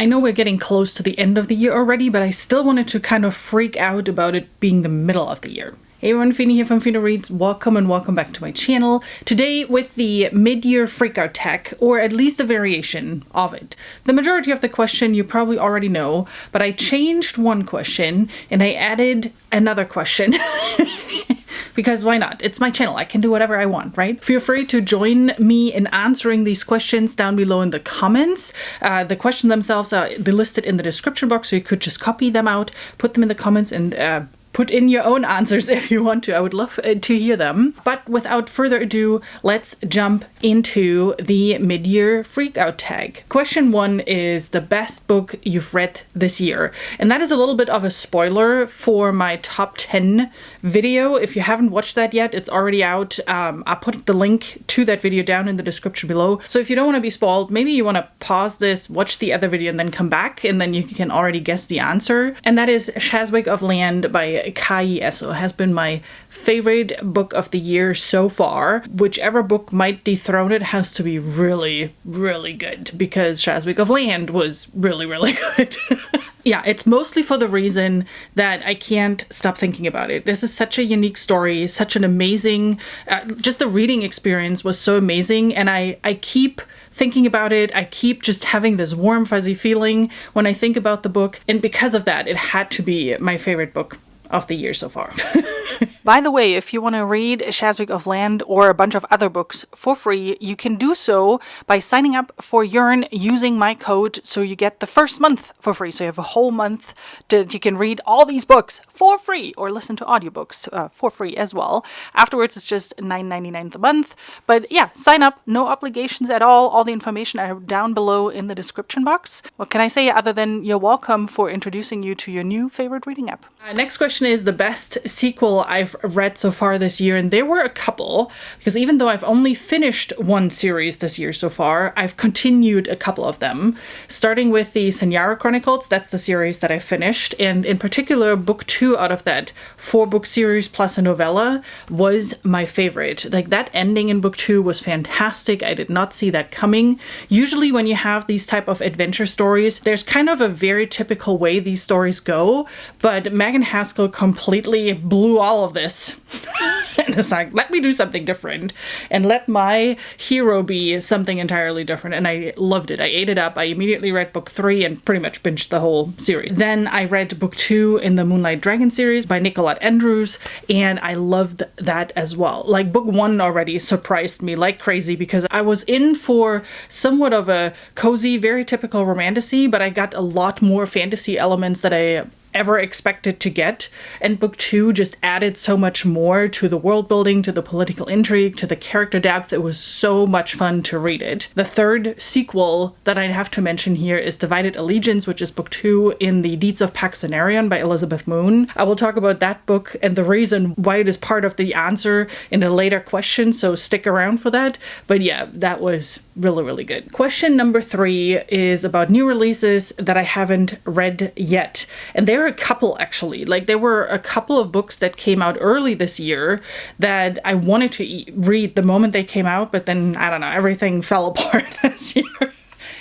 I know we're getting close to the end of the year already, but I still wanted to kind of freak out about it being the middle of the year. Hey everyone, Fini here from Fini Reads. Welcome and welcome back to my channel. Today with the mid-year freakout tag, or at least a variation of it. The majority of the question you probably already know, but I changed one question and I added another question. Because why not? It's my channel. I can do whatever I want, right? Feel free to join me in answering these questions down below in the comments. The questions themselves are listed in the description box, so you could just copy them out, put them in the comments, and put in your own answers if you want to. I would love to hear them. But without further ado, let's jump into the mid-year freakout tag. Question 1 is the best book you've read this year. And that is a little bit of a spoiler for my top 10 video. If you haven't watched that yet, it's already out. I'll put the link to that video down in the description below. So if you don't want to be spoiled, maybe you want to pause this, watch the other video, and then come back, and then you can already guess the answer. And that is Shazwick of Land by Kai Esso. Has been my favorite book of the year so far. Whichever book might dethrone it has to be really, really good, because Shazwick of Land was really, really good. Yeah, it's mostly for the reason that I can't stop thinking about it. This is such a unique story, such an amazing, just the reading experience was so amazing, and I keep thinking about it. I keep just having this warm, fuzzy feeling when I think about the book, and because of that, it had to be my favorite book of the year so far. By the way, if you want to read Shazwick of Land or a bunch of other books for free, you can do so by signing up for Yearn using my code, so you get the first month for free. So you have a whole month that you can read all these books for free, or listen to audiobooks for free as well. Afterwards, it's just $9.99 a month. But yeah, sign up, no obligations at all. All the information are down below in the description box. What can I say other than you're welcome for introducing you to your new favorite reading app? Next question is the best sequel I've read so far this year, and there were a couple, because even though I've only finished one series this year so far, I've continued a couple of them, starting with the Senyara Chronicles. That's the series that I finished, and in particular book 2 out of that 4-book series plus a novella was my favorite. Like, that ending in book 2 was fantastic. I did not see that coming. Usually when you have these type of adventure stories, there's kind of a very typical way these stories go, but Megan Haskell completely blew all of this. And it's like, let me do something different and let my hero be something entirely different. And I loved it. I ate it up. I immediately read book 3 and pretty much binged the whole series. Then I read book 2 in the Moonlight Dragon series by Nicolette Andrews, and I loved that as well. Like, book 1 already surprised me like crazy, because I was in for somewhat of a cozy, very typical romantasy, but I got a lot more fantasy elements that I ever expected to get, and book 2 just added so much more to the world building, to the political intrigue, to the character depth. It was so much fun to read it. The third sequel that I'd have to mention here is Divided Allegiance, which is book 2 in the Deeds of Paxenarion by Elizabeth Moon. I will talk about that book and the reason why it is part of the answer in a later question, so stick around for that. But yeah, that was really, really good. Question number 3 is about new releases that I haven't read yet, and there are a couple, actually. Like, there were a couple of books that came out early this year that I wanted to read the moment they came out, but then, I don't know, everything fell apart this year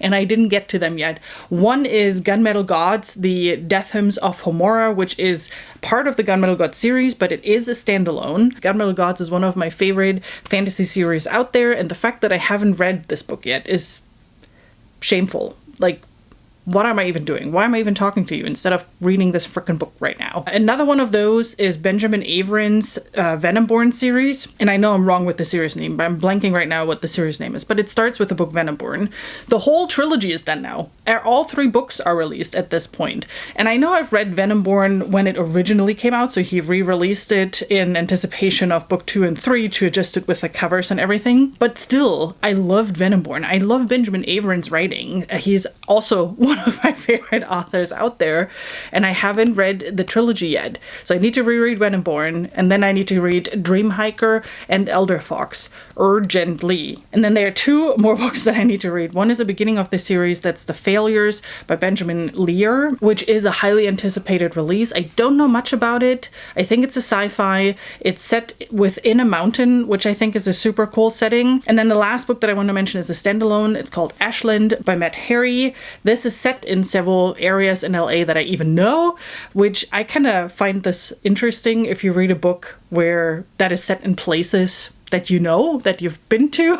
and I didn't get to them yet. One is Gunmetal Gods, the Death Hymns of Homora, which is part of the Gunmetal Gods series, but it is a standalone. Gunmetal Gods is one of my favorite fantasy series out there, and the fact that I haven't read this book yet is shameful. Like, what am I even doing? Why am I even talking to you instead of reading this frickin' book right now? Another one of those is Benjamin Averin's Venomborn series. And I know I'm wrong with the series name, but I'm blanking right now what the series name is. But it starts with the book Venomborn. The whole trilogy is done now. All 3 books are released at this point. And I know I've read Venomborn when it originally came out, so he re-released it in anticipation of book 2 and 3 to adjust it with the covers and everything. But still, I loved Venomborn. I love Benjamin Averin's writing. He's also one of my favorite authors out there, and I haven't read the trilogy yet. So I need to reread Venomborn, and then I need to read Dream Hiker and Elder Fox urgently. And then there are 2 more books that I need to read. One is the beginning of the series, that's the Fail Failures by Benjamin Lear, which is a highly anticipated release. I don't know much about it. I think it's a sci-fi. It's set within a mountain, which I think is a super cool setting. And then the last book that I want to mention is a standalone. It's called Ashland by Matt Harry. This is set in several areas in LA that I even know, which I kind of find this interesting if you read a book where that is set in places that you know, that you've been to.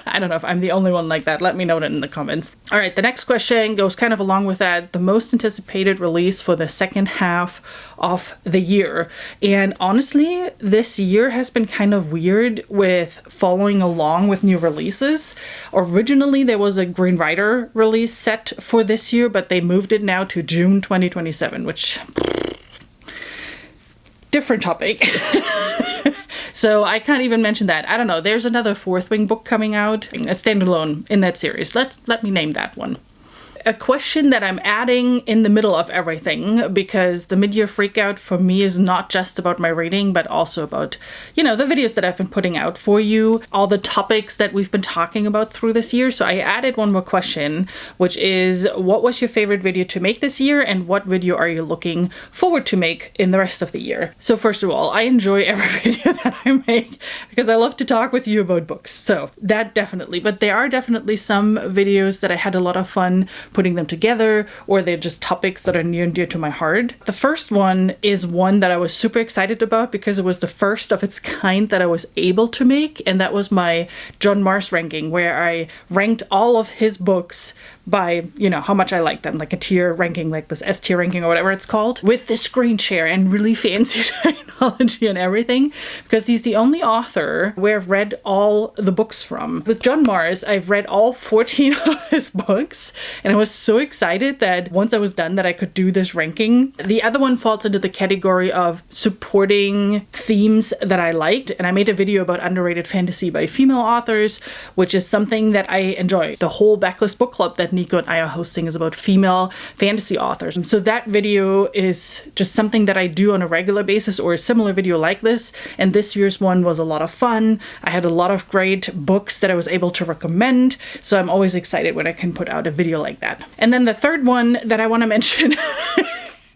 I don't know if I'm the only one like that. Let me know that in the comments. All right, the next question goes kind of along with that. The most anticipated release for the second half of the year. And honestly, this year has been kind of weird with following along with new releases. Originally, there was a Green Rider release set for this year, but they moved it now to June 2027, which... different topic. So I can't even mention that. I don't know. There's another Fourth Wing book coming out, a standalone in that series. Let me name that one. A question that I'm adding in the middle of everything, because the mid-year freakout for me is not just about my reading, but also about, the videos that I've been putting out for you, all the topics that we've been talking about through this year. So I added one more question, which is, what was your favorite video to make this year, and what video are you looking forward to make in the rest of the year? So first of all, I enjoy every video that I make because I love to talk with you about books. So that definitely, but there are definitely some videos that I had a lot of fun putting them together, or they're just topics that are near and dear to my heart. The first one is one that I was super excited about because it was the first of its kind that I was able to make, and that was my John Marrs ranking, where I ranked all of his books by, how much I like them, like a tier ranking, like this S tier ranking or whatever it's called, with the screen share and really fancy technology and everything, because he's the only author where I've read all the books from. With John Marrs, I've read all 14 of his books, and I was so excited that once I was done that I could do this ranking. The other one falls into the category of supporting themes that I liked, and I made a video about underrated fantasy by female authors, which is something that I enjoy. The whole backlist book club that Nico and I are hosting is about female fantasy authors. So that video is just something that I do on a regular basis, or a similar video like this. And this year's one was a lot of fun. I had a lot of great books that I was able to recommend. So I'm always excited when I can put out a video like that. And then the third one that I want to mention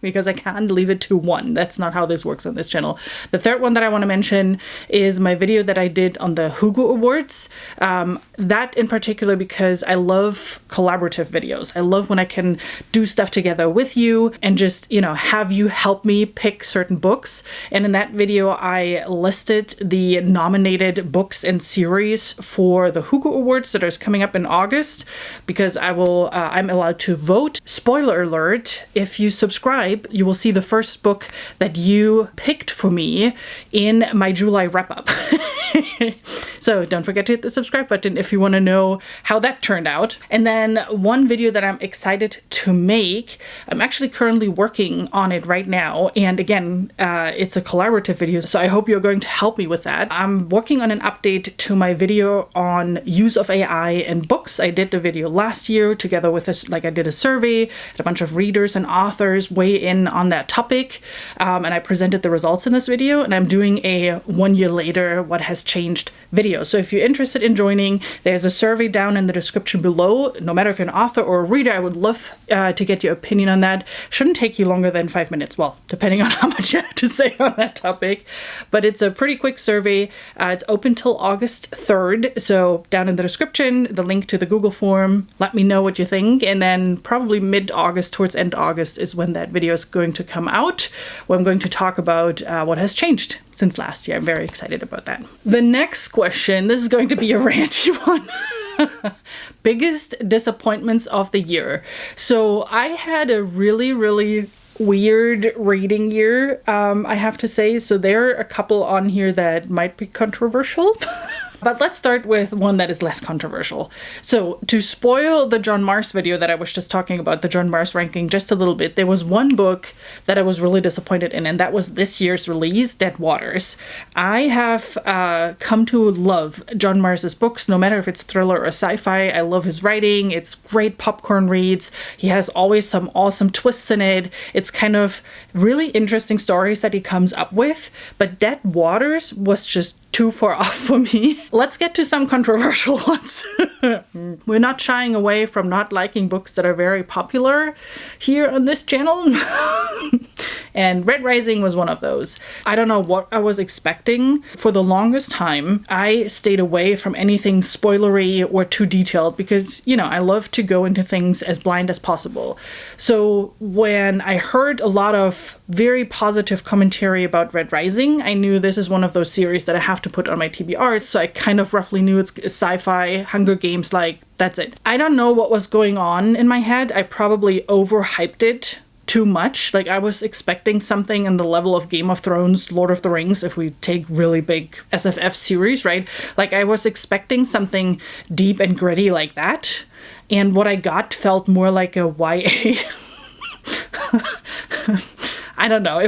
because I can't leave it to one. That's not how this works on this channel. The third one that I want to mention is my video that I did on the Hugo Awards. That in particular because I love collaborative videos. I love when I can do stuff together with you and just, have you help me pick certain books. And in that video, I listed the nominated books and series for the Hugo Awards that is coming up in August, because I'm allowed to vote. Spoiler alert, if you subscribe, you will see the first book that you picked for me in my July wrap-up. So don't forget to hit the subscribe button if you want to know how that turned out. And then one video that I'm excited to make, I'm actually currently working on it right now. And again, it's a collaborative video, so I hope you're going to help me with that. I'm working on an update to my video on use of AI in books. I did the video last year together with this, I did a survey, had a bunch of readers and authors weigh in on that topic. And I presented the results in this video, and I'm doing a 1 year later what has changed video. So if you're interested in joining, there's a survey down in the description below. No matter if you're an author or a reader, I would love to get your opinion on that. Shouldn't take you longer than 5 minutes. Well, depending on how much you have to say on that topic. But it's a pretty quick survey. It's open till August 3rd. So down in the description, the link to the Google form. Let me know what you think. And then probably mid-August, towards end August, is when that video is going to come out, where I'm going to talk about what has changed since last year. I'm very excited about that. The next question, this is going to be a ranty one. Biggest disappointments of the year. So I had a really, really weird reading year, I have to say. So there are a couple on here that might be controversial. But let's start with one that is less controversial. So to spoil the John Marrs video that I was just talking about, the John Marrs ranking just a little bit, there was one book that I was really disappointed in, and that was this year's release, Dead Waters. I have come to love John Marrs's books, no matter if it's thriller or sci-fi. I love his writing. It's great popcorn reads. He has always some awesome twists in it. It's kind of really interesting stories that he comes up with. But Dead Waters was just too far off for me. Let's get to some controversial ones. We're not shying away from not liking books that are very popular here on this channel. And Red Rising was one of those. I don't know what I was expecting. For the longest time, I stayed away from anything spoilery or too detailed because, you know, I love to go into things as blind as possible. So when I heard a lot of very positive commentary about Red Rising, I knew this is one of those series that I have to put on my TBRs. So I kind of roughly knew it's sci-fi, Hunger Games, like, that's it. I don't know what was going on in my head. I probably overhyped it too much. Like, I was expecting something in the level of Game of Thrones, Lord of the Rings, if we take really big SFF series, right? Like, I was expecting something deep and gritty like that. And what I got felt more like a YA. I don't know.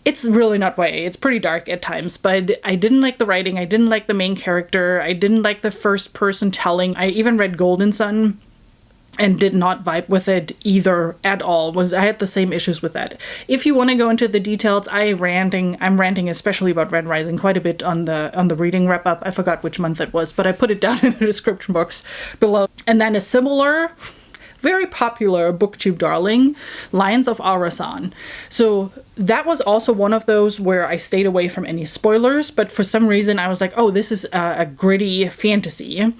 It's really not YA. It's pretty dark at times, but I didn't like the writing. I didn't like the main character. I didn't like the first person telling. I even read Golden Sun and did not vibe with it either at all. I had the same issues with that. If you want to go into the details, I'm ranting especially about Red Rising quite a bit on the reading wrap up. I forgot which month it was, but I put it down in the description box below. And then a similar, very popular booktube darling, Lions of Arasan. So that was also one of those where I stayed away from any spoilers, but for some reason I was like, oh, this is a gritty fantasy.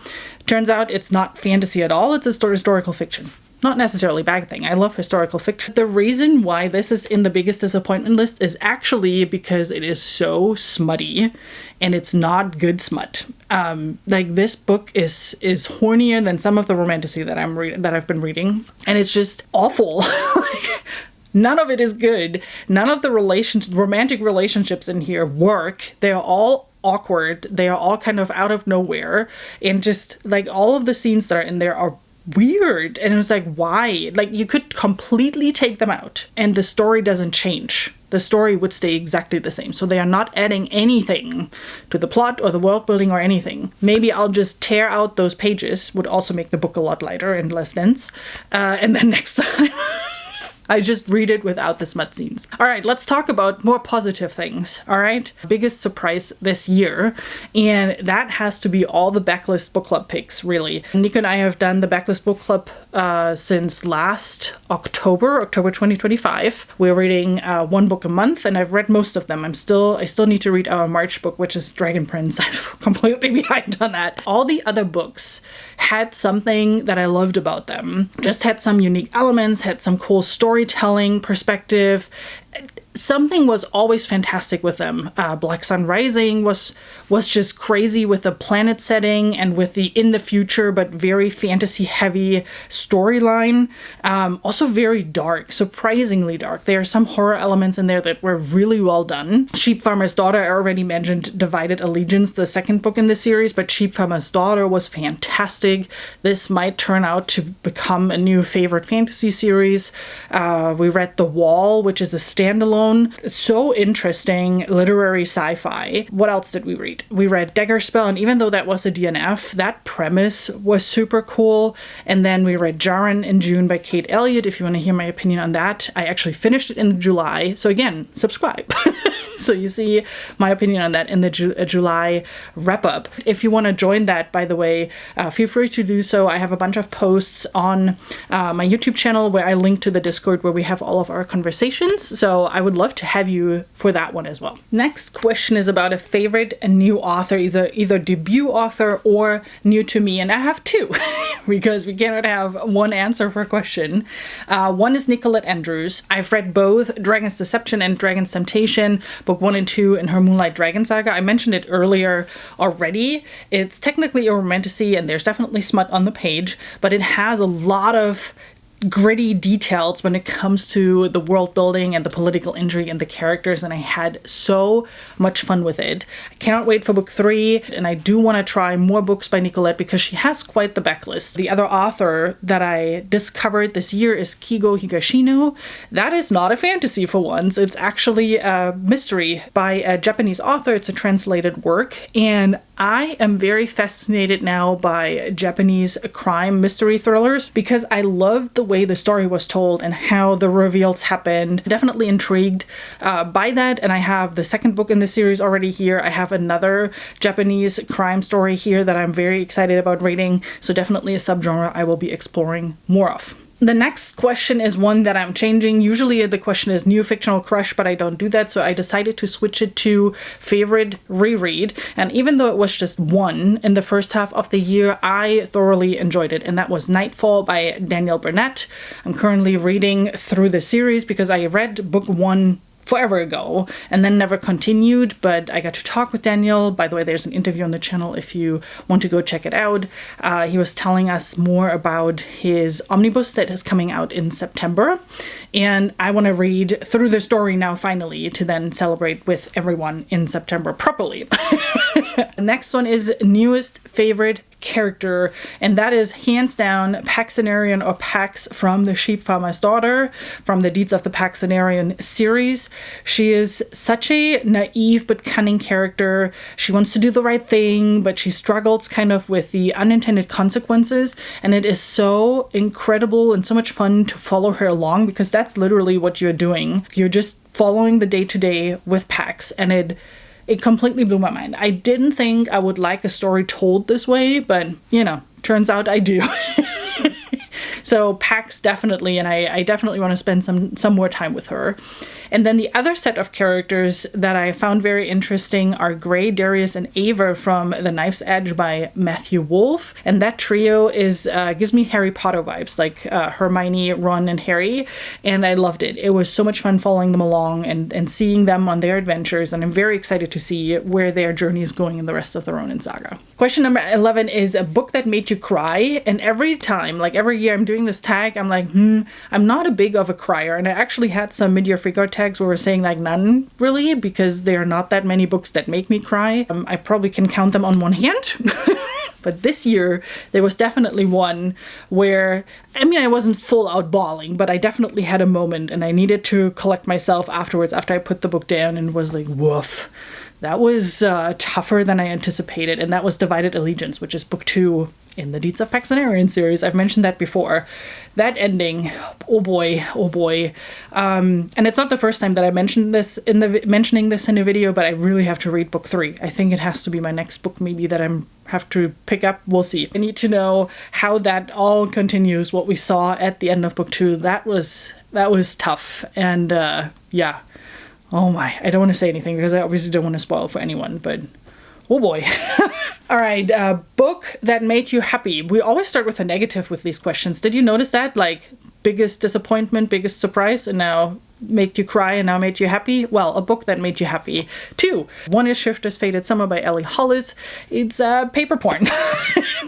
Turns out it's not fantasy at all. It's a historical fiction. Not necessarily a bad thing. I love historical fiction. The reason why this is in the biggest disappointment list is actually because it is so smutty and it's not good smut. Like, this book is hornier than some of the romantasy that I've been reading, and it's just awful. Like, none of it is good. None of the romantic relationships in here work. They're all awkward. They are all kind of out of nowhere, and just like all of the scenes that are in there are weird. And it was like, why? Like, you could completely take them out and the story doesn't change. The story would stay exactly the same. So they are not adding anything to the plot or the world building or anything. Maybe I'll just tear out those pages, would also make the book a lot lighter and less dense. And then next time I just read it without the smut scenes. All right, let's talk about more positive things. All right, biggest surprise this year, and that has to be all the backlist book club picks, really. Nico and I have done the backlist book club since last October 2025. We're reading one book a month, and I've read most of them. I still need to read our March book, which is Dragon Prince. I'm completely behind on that. All the other books had something that I loved about them. Just had some unique elements, had some cool storytelling perspective. Something was always fantastic with them. Black Sun Rising was just crazy with the planet setting and with the in the future but very fantasy heavy storyline. Also very dark, surprisingly dark. There are some horror elements in there that were really well done. Sheep Farmer's Daughter, I already mentioned Divided Allegiance, the second book in the series, but Sheep Farmer's Daughter was fantastic. This might turn out to become a new favorite fantasy series. We read The Wall, which is a standalone. So interesting literary sci-fi. What else did we read? We read Daggerspell, and even though that was a DNF, that premise was super cool. And then we read Yearn in June by Kate Elliott. If you want to hear my opinion on that, I actually finished it in July. So again, subscribe. So you see my opinion on that in the July wrap-up. If you want to join that, by the way, feel free to do so. I have a bunch of posts on my YouTube channel where I link to the Discord where we have all of our conversations. So I would love to have you for that one as well. Next question is about a favorite new author, either debut author or new to me. And I have two because we cannot have one answer per question. One is Nicolette Andrews. I've read both Dragon's Deception and Dragon's Temptation, book 1 and 2 in her Moonlight Dragon saga. I mentioned it earlier already. It's technically a romantasy and there's definitely smut on the page, but it has a lot of gritty details when it comes to the world building and the political intrigue and the characters, and I had so much fun with it. I cannot wait for book 3, and I do want to try more books by Nicolette because she has quite the backlist. The other author that I discovered this year is Kigo Higashino. That is not a fantasy for once. It's actually a mystery by a Japanese author. It's a translated work, and I am very fascinated now by Japanese crime mystery thrillers because I loved the way the story was told and how the reveals happened. Definitely intrigued by that, and I have the second book in the series already here. I have another Japanese crime story here that I'm very excited about reading, so definitely a subgenre I will be exploring more of. The next question is one that I'm changing. Usually the question is new fictional crush, but I don't do that, so I decided to switch it to favorite reread. And even though it was just one in the first half of the year, I thoroughly enjoyed it, and that was Nightfall by Danielle Burnett. I'm currently reading through the series because I read book one forever ago and then never continued, but I got to talk with Daniel. By the way, there's an interview on the channel if you want to go check it out. He was telling us more about his omnibus that is coming out in September, and I want to read through the story now finally to then celebrate with everyone in September properly. The next one is newest favorite character, and that is hands down Paxenarian, or Pax, from The Sheep Farmer's Daughter, from the Deeds of the Paxenarian series. She is such a naive but cunning character. She wants to do the right thing, but she struggles kind of with the unintended consequences, and it is so incredible and so much fun to follow her along, because that's literally what you're doing. You're just following the day-to-day with Pax, and it completely blew my mind. I didn't think I would like a story told this way, but, you know, turns out I do. So Pax definitely, and I definitely want to spend some more time with her. And then the other set of characters that I found very interesting are Gray, Darius, and Ava from The Knife's Edge by Matthew Wolfe. And that trio gives me Harry Potter vibes, like Hermione, Ron, and Harry. And I loved it. It was so much fun following them along and seeing them on their adventures. And I'm very excited to see where their journey is going in the rest of the Ronin saga. Question number 11 is a book that made you cry. And every time, like every year I'm doing this tag, I'm like, I'm not a big of a crier. And I actually had some mid-year Freakout tags where we're saying like none really, because there are not that many books that make me cry. I probably can count them on one hand. But this year, there was definitely one where, I mean, I wasn't full out bawling, but I definitely had a moment, and I needed to collect myself afterwards after I put the book down and was like, woof. That was tougher than I anticipated, and that was Divided Allegiance, which is book 2 in the Deeds of Paxenarian series. I've mentioned that before. That ending, oh boy, oh boy. And it's not the first time that I mentioning this in a video, but I really have to read book 3. I think it has to be my next book, maybe, that I'm have to pick up. We'll see. I need to know how that all continues, what we saw at the end of book 2. That was tough, and yeah. Oh my, I don't want to say anything because I obviously don't want to spoil for anyone, but oh boy. All right, book that made you happy. We always start with a negative with these questions. Did you notice that? Like, biggest disappointment, biggest surprise, and now made you cry and now made you happy? Well, a book that made you happy. 2. One is Shifter's Faded Summer by Ellie Hollis. It's paper porn.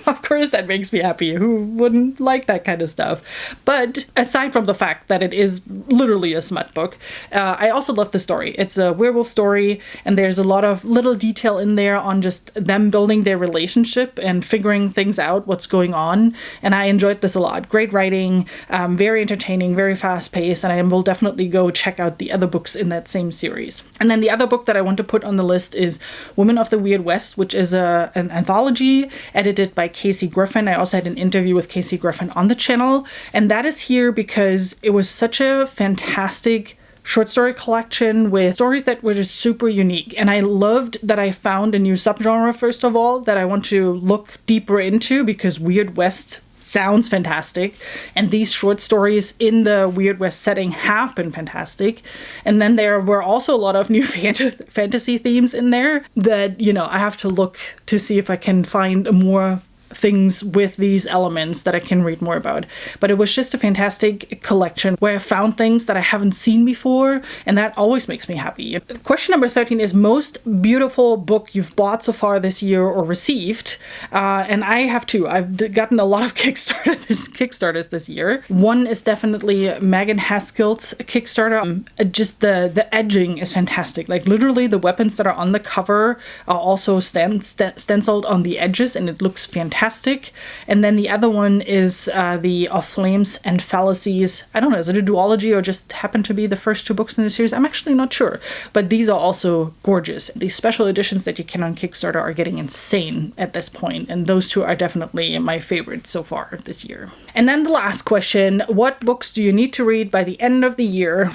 Of course that makes me happy. Who wouldn't like that kind of stuff? But aside from the fact that it is literally a smut book, I also love the story. It's a werewolf story, and there's a lot of little detail in there on just them building their relationship and figuring things out, what's going on. And I enjoyed this a lot. Great writing, very entertaining, very fast paced, and I will definitely go check out the other books in that same series. And then the other book that I want to put on the list is Women of the Weird West, which is an anthology edited by Casey Griffin. I also had an interview with Casey Griffin on the channel, and that is here because it was such a fantastic short story collection with stories that were just super unique. And I loved that I found a new subgenre, first of all, that I want to look deeper into, because Weird West sounds fantastic, and these short stories in the Weird West setting have been fantastic. And then there were also a lot of new fantasy themes in there that, you know, I have to look to see if I can find more things with these elements that I can read more about. But it was just a fantastic collection where I found things that I haven't seen before, and that always makes me happy. Question number 13 is most beautiful book you've bought so far this year or received. And I have two. I've gotten a lot of Kickstarters this year. One is definitely Megan Haskell's Kickstarter. Just the edging is fantastic. Like, literally the weapons that are on the cover are also stenciled on the edges, and it looks fantastic. fantastic. And then the other one is the Of Flames and Fallacies. I don't know, is it a duology or just happened to be the first 2 books in the series? I'm actually not sure. But these are also gorgeous. The special editions that you can on Kickstarter are getting insane at this point, and those 2 are definitely my favorites so far this year. And then the last question, what books do you need to read by the end of the year?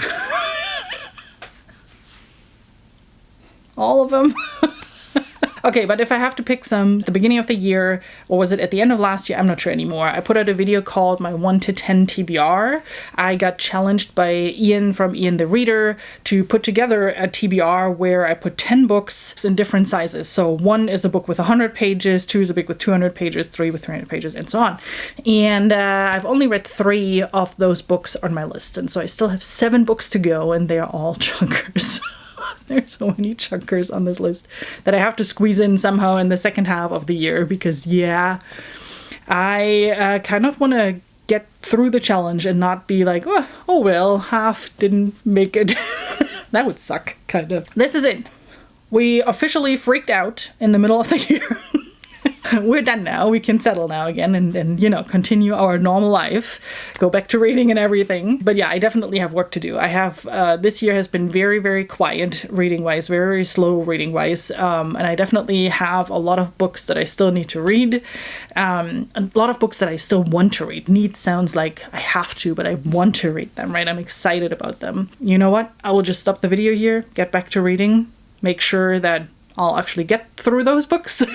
All of them. Okay, but if I have to pick some, the beginning of the year, or was it at the end of last year? I'm not sure anymore. I put out a video called my 1 to 10 TBR. I got challenged by Yearn from Yearn the Reader to put together a TBR where I put 10 books in different sizes. So 1 is a book with 100 pages, 2 is a book with 200 pages, 3 with 300 pages, and so on. And I've only read 3 of those books on my list, and so I still have 7 books to go, and they are all chunkers. There's so many chunkers on this list that I have to squeeze in somehow in the second half of the year because, yeah, I kind of want to get through the challenge and not be like, oh well, half didn't make it. That would suck, kind of. This is it. We officially freaked out in the middle of the year. We're done now. We can settle now again and you know, continue our normal life, go back to reading and everything. But yeah, I definitely have work to do. I have, this year has been very, very quiet reading wise, very, very slow reading wise. And I definitely have a lot of books that I still need to read. A lot of books that I still want to read. Need sounds like I have to, but I want to read them, right? I'm excited about them. You know what? I will just stop the video here, get back to reading, make sure that I'll actually get through those books.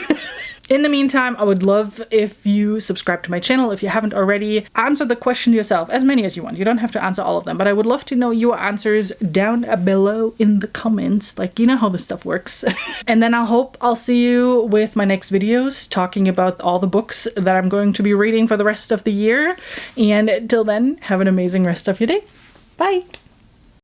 In the meantime, I would love if you subscribe to my channel if you haven't already. Answer the question yourself, as many as you want. You don't have to answer all of them, but I would love to know your answers down below in the comments. Like, you know how this stuff works. And then I hope I'll see you with my next videos talking about all the books that I'm going to be reading for the rest of the year. And till then, have an amazing rest of your day. Bye!